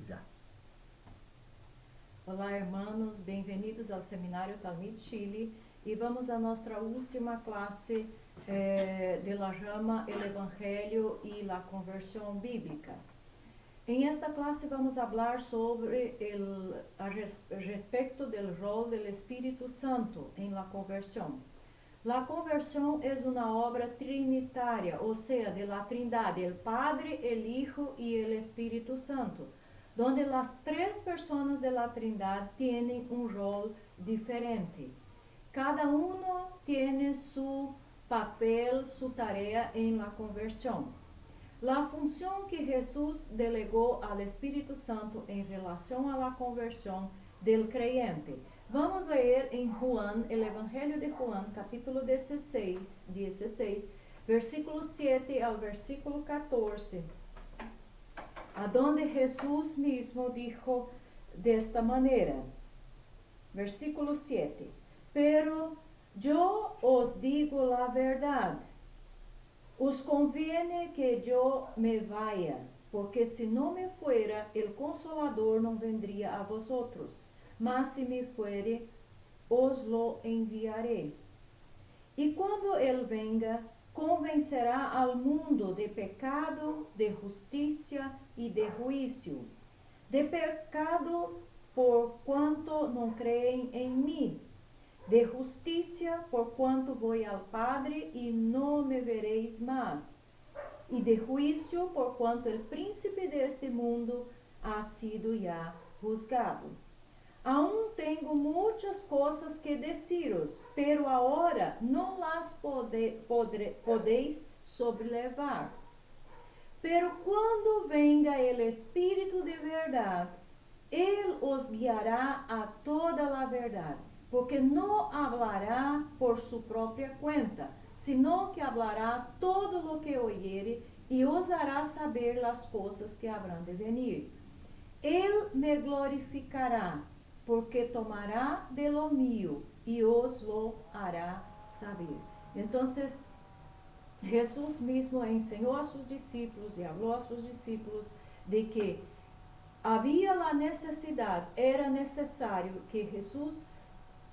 vida. Olá, hermanos, bem-vindos ao Seminário Talmud Chile e vamos à nossa última classe de la rama El Evangelho e la Conversão Bíblica. Em esta classe vamos falar sobre a respeito do rol do Espírito Santo em la conversão. La conversão é uma obra trinitária, ou seja, de la Trindade, el Padre, el Hijo e el Espírito Santo, donde las tres personas de la Trindade tienen un rol diferente. Cada uno tiene su papel, su tarea en la conversión. La función que Jesús delegó al Espíritu Santo en relación a la conversión del creyente. Vamos ler em Juan, el Evangelho de Juan, capítulo 16, versículo 7 ao versículo 14. Adonde Jesús mismo dijo de esta manera, versículo 7, pero yo os digo la verdad, os conviene que yo me vaya, porque si no me fuera, el Consolador no vendría a vosotros, mas si me fuere, os lo enviaré. Y cuando él venga, convencerá al mundo de pecado, de justicia y de juicio. De pecado por cuanto no creen en mí. De justicia por cuanto voy al Padre y no me veréis más. Y de juicio por cuanto el príncipe de este mundo ha sido ya juzgado. Aún tengo muchas cosas que deciros, pero ahora no las podéis sobrelevar. Pero cuando venga el Espíritu de verdad, Él os guiará a toda la verdad, porque no hablará por su propia cuenta, sino que hablará todo lo que oyere y os hará saber las cosas que habrán de venir. Él me glorificará, porque tomará de lo mío y os lo hará saber. Entonces, Jesús mismo enseñó a sus discípulos y habló a sus discípulos de que había la necesidad, era necesario que Jesús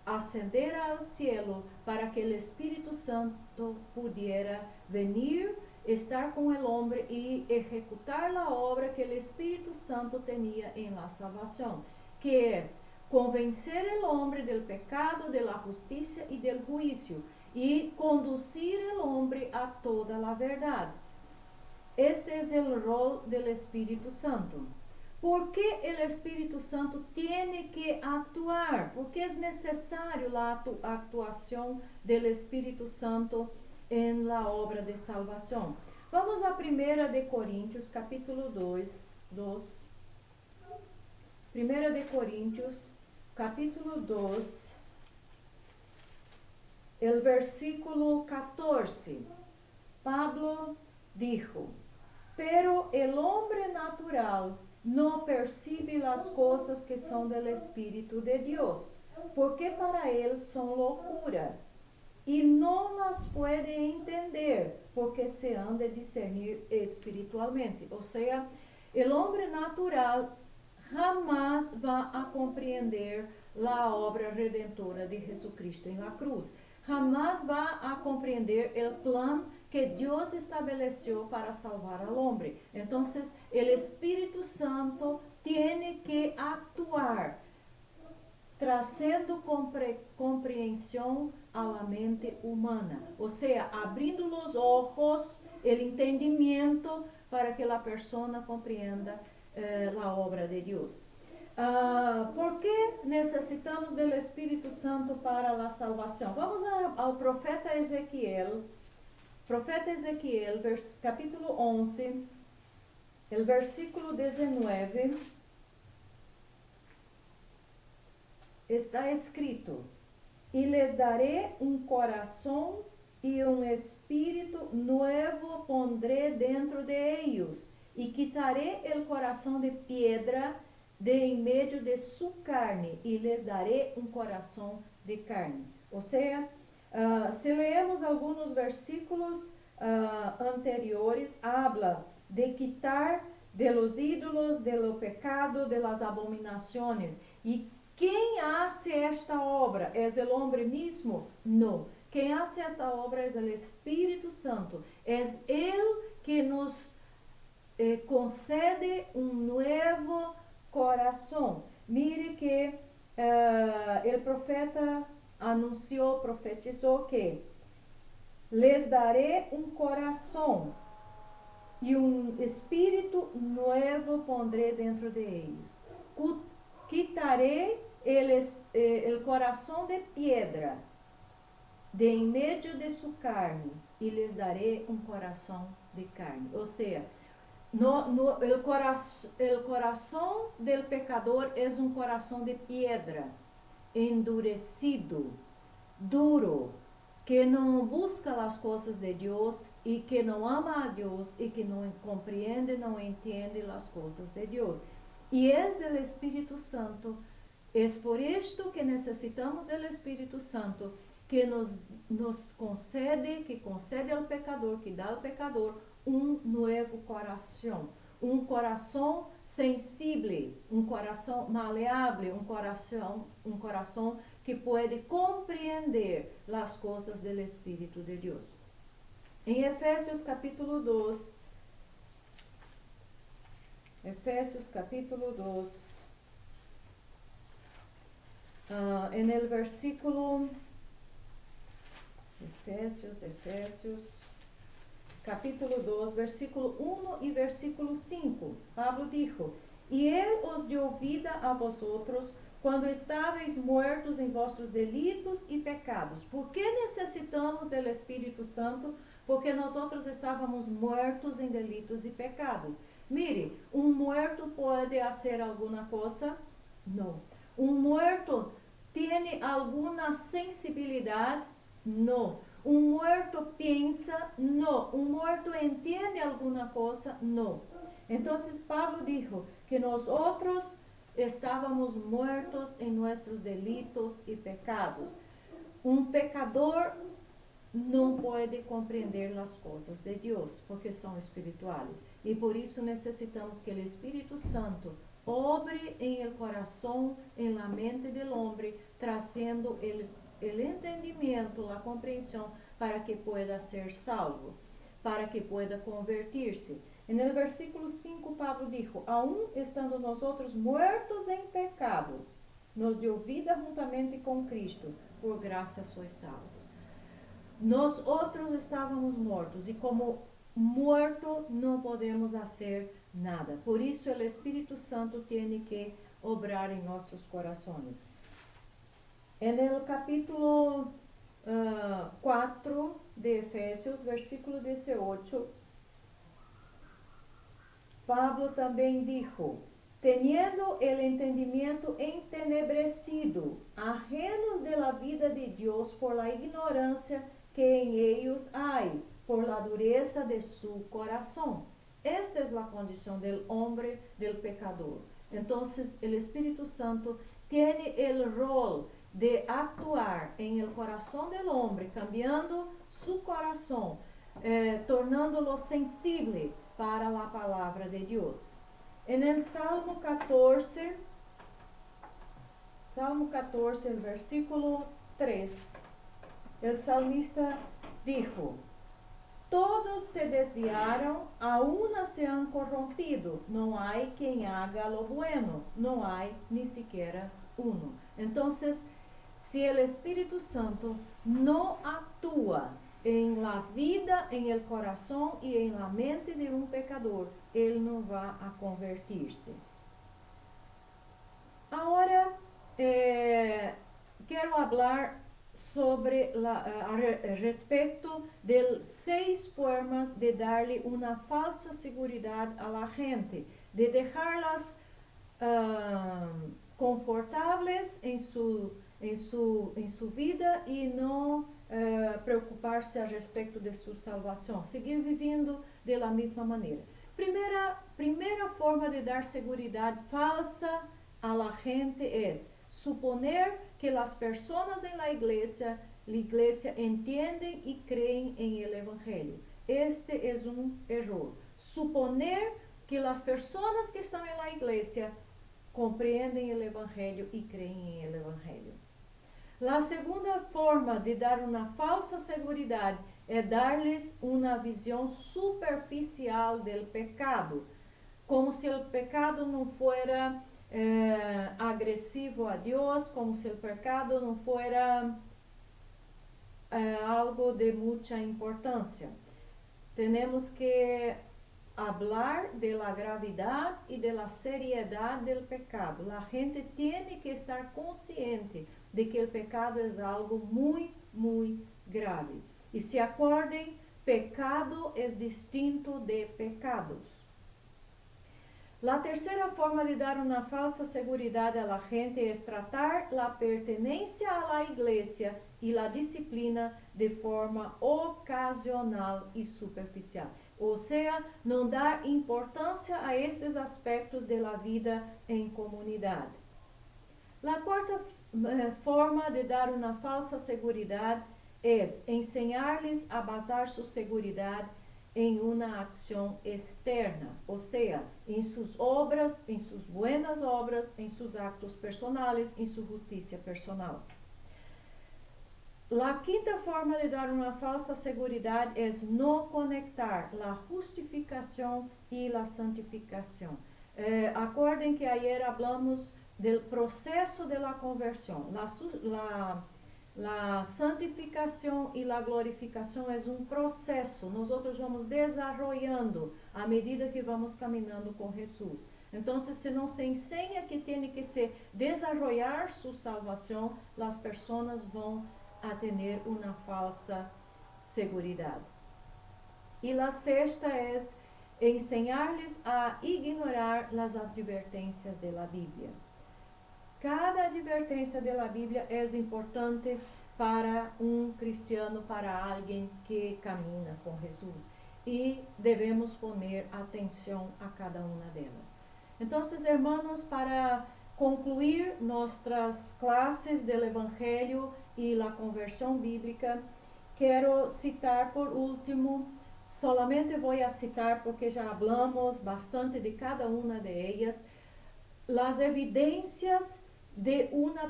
ascendera al cielo para que el Espíritu Santo pudiera venir, estar con el hombre y ejecutar la obra que el Espíritu Santo tenía en la salvación, que es convencer el hombre del pecado, de la justicia y del juicio, y conducir el hombre a toda la verdad. Este es el rol del Espíritu Santo. ¿Por qué el Espíritu Santo tiene que actuar? Porque es necesario la actuación del Espíritu Santo en la obra de salvación. Vamos a 1 de Coríntios, capítulo 2. 1 de Coríntios, capítulo 2, el versículo 14. Pablo dijo, pero el hombre natural no percibe las cosas que son del Espíritu de Dios, porque para él son locura, y no las puede entender, porque se han de discernir espiritualmente. O sea, el hombre natural jamás va a compreender la obra redentora de Jesucristo en la cruz. Jamás va a comprender el plan que Dios estableció para salvar al hombre. Entonces, el Espíritu Santo tiene que actuar, trazendo compreensão a la mente humana. O sea, abrindo os ojos, o entendimento, para que a pessoa compreenda a obra de Deus. ¿Por qué necesitamos del Espíritu Santo para la salvación? Vamos ao profeta Ezequiel. Profeta Ezequiel, capítulo 11, el versículo 19, está escrito, y les daré un corazón y un espíritu nuevo pondré dentro de ellos, y quitaré el corazón de piedra de en medio de su carne, y les daré un corazón de carne. O sea, se leemos algunos versículos anteriores, habla de quitar de los ídolos, de lo pecado, de las abominaciones. ¿Y quién hace esta obra? ¿Es el hombre mismo? No. Quem hace esta obra é o Espírito Santo. É Ele que nos concede um novo coração. Mire que o profeta anunciou, profetizou que les daré um coração e um espírito novo pondré dentro de eles. Quitaré el coração de piedra de em meio de sua carne e lhes daré um coração de carne. Ou seja, el coração del pecador é um coração de piedra, endurecido, duro, que não busca as coisas de Deus e que não ama a Deus e que não compreende, não entende as coisas de Deus. E é do Espírito Santo, é por isto que necessitamos do Espírito Santo, que nos concede, que concede ao pecador, que dá ao pecador um novo coração. Um coração sensível, um coração maleável, um coração que pode compreender as coisas do Espírito de Deus. Em Efésios capítulo 2, en el versículo, Efésios, capítulo 2, versículo 1 e versículo 5, Pablo dijo: E Ele os deu vida a vosotros, quando estáveis mortos em vossos delitos e pecados. Por que necessitamos do Espírito Santo? Porque nós outros estávamos mortos em delitos e pecados. Mire, um morto pode fazer alguma coisa? Não. Um morto tem alguma sensibilidade? Não. Um morto pensa? Não. Um morto entende alguma coisa? Não. Então, Pablo dijo que nós outros estávamos mortos em nossos delitos e pecados. Um pecador não pode compreender as coisas de Deus, porque são espirituais. E por isso necessitamos que o Espírito Santo obre em el coração, em la mente del hombre, trazendo el entendimento, a compreensão, para que pueda ser salvo, para que pueda convertir-se. En el versículo 5, Pablo dijo: aún estando nosotros muertos em pecado, nos deu vida juntamente com Cristo, por graça sois salvos. Nós outros estávamos mortos, e como morto não podemos fazer nada. Por isso o Espírito Santo tem que obrar em nossos corações. En el capítulo 4 de Efésios, versículo 18, Pablo também dijo: teniendo el entendimiento entenebrecido, ajenos de la vida de Dios por la ignorancia que en ellos hay, por la dureza de su corazón. Esta es la condición del hombre, del pecador. Entonces, el Espíritu Santo tiene el rol de actuar en el corazón del hombre, cambiando su corazón, tornándolo sensible para la palabra de Dios. En el Salmo 14, el versículo 3, el salmista dijo: todos se desviaron, a una se han corrompido, no hay quien haga lo bueno, no hay ni siquiera uno. Entonces, si el Espíritu Santo no actúa en la vida, en el corazón y en la mente de un pecador, él no va a convertir-se. Ahora, quiero hablar sobre respecto de 6 formas de darle una falsa seguridad a la gente, de dejarlas confortables en su vida y no preocupar-se a respeito de sua salvação, seguir vivendo de la misma maneira. Primeira forma de dar seguridade falsa a la gente es suponer que las personas en la iglesia entienden y creen en el evangelio. Este es un error. Suponer que as pessoas que estão na igreja compreendem o Evangelho e creem em o Evangelho. A segunda forma de dar uma falsa segurança é dar-lhes uma visão superficial do pecado, como se o pecado não fuera agresivo a Deus, como se o pecado não fuera algo de muita importância. Temos que hablar de la gravidad y de la seriedad del pecado. La gente tiene que estar consciente de que el pecado es algo muy, muy grave. Y se acuerden, pecado es distinto de pecados. La tercera forma de dar una falsa seguridad a la gente es tratar la pertenencia a la iglesia y la disciplina de forma ocasional y superficial. Ou seja, não dar importância a estes aspectos da vida em comunidade. A quarta forma de dar uma falsa seguridade é ensinar-lhes a basar sua seguridade em uma ação externa, ou seja, em suas obras, em suas buenas obras, em seus actos personais, em sua justiça personal. A quinta forma de dar uma falsa seguridade é não conectar a justificação e a santificação. Acordem que ayer hablamos do processo de la conversão. A santificação e a glorificação é um processo. Nós vamos desenvolvendo à medida que vamos caminhando com Jesus. Então, se não se ensina que tem que se desenvolver sua salvação, as pessoas vão a ter uma falsa seguridade. E a sexta é ensinar-lhes a ignorar as advertências da Bíblia. Cada advertência da Bíblia é importante para um cristiano, para alguém que camina com Jesus. E devemos poner atenção a cada uma delas. Então, hermanos, para concluir nossas classes do Evangelho e a conversão bíblica, quero citar por último, solamente vou citar porque já hablamos bastante de cada uma de ellas, as evidências de uma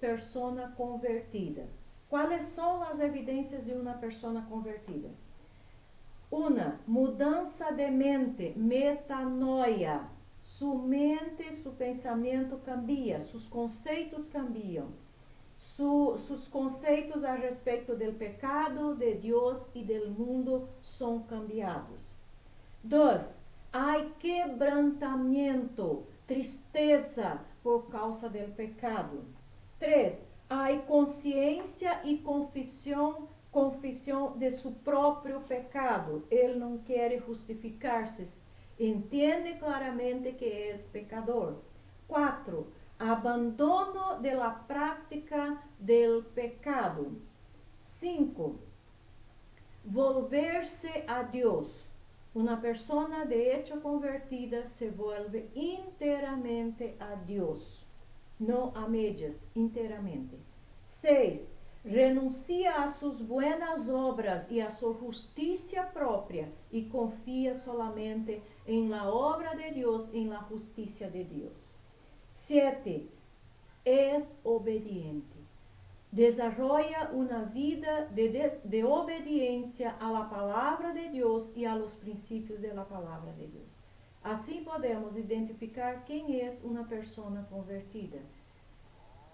persona convertida. Quais são as evidências de uma persona convertida? Uma, mudança de mente, metanoia. Sua mente, seu pensamento cambia, seus conceitos cambiam. Seus conceitos a respeito do pecado, de Deus e do mundo são cambiados. 2. Há quebrantamento, tristeza por causa do pecado. 3. Há consciência e confissão de seu próprio pecado. Ele não quer justificar-se. Entende claramente que é pecador. 4. Abandono de la prática del pecado. 5. Volver-se a Deus. Uma pessoa de hecho convertida se vuelve inteiramente a Deus. Não a medias, inteiramente. 6. Renuncia a suas buenas obras e a sua justiça própria e confia solamente em la obra de Deus, em la justiça de Deus. 7. Es obediente. Desarrolla una vida de obediencia a la palabra de Dios y a los principios de la palabra de Dios. Assim podemos identificar quem é uma persona convertida.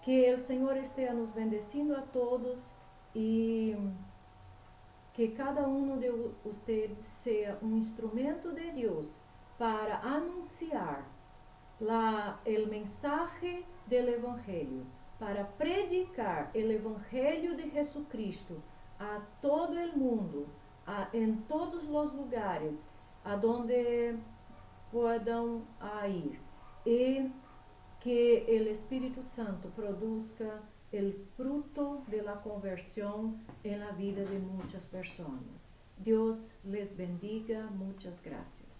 Que o Senhor esteja nos bendecindo a todos e que cada um de vocês seja um instrumento de Deus para anunciar o mensaje del Evangelho, para predicar o Evangelho de Jesucristo a todo o mundo, em todos os lugares a donde puedan ir, e que o Espírito Santo produzca o fruto de la conversión en la vida de muchas personas. Dios les bendiga. Muchas gracias.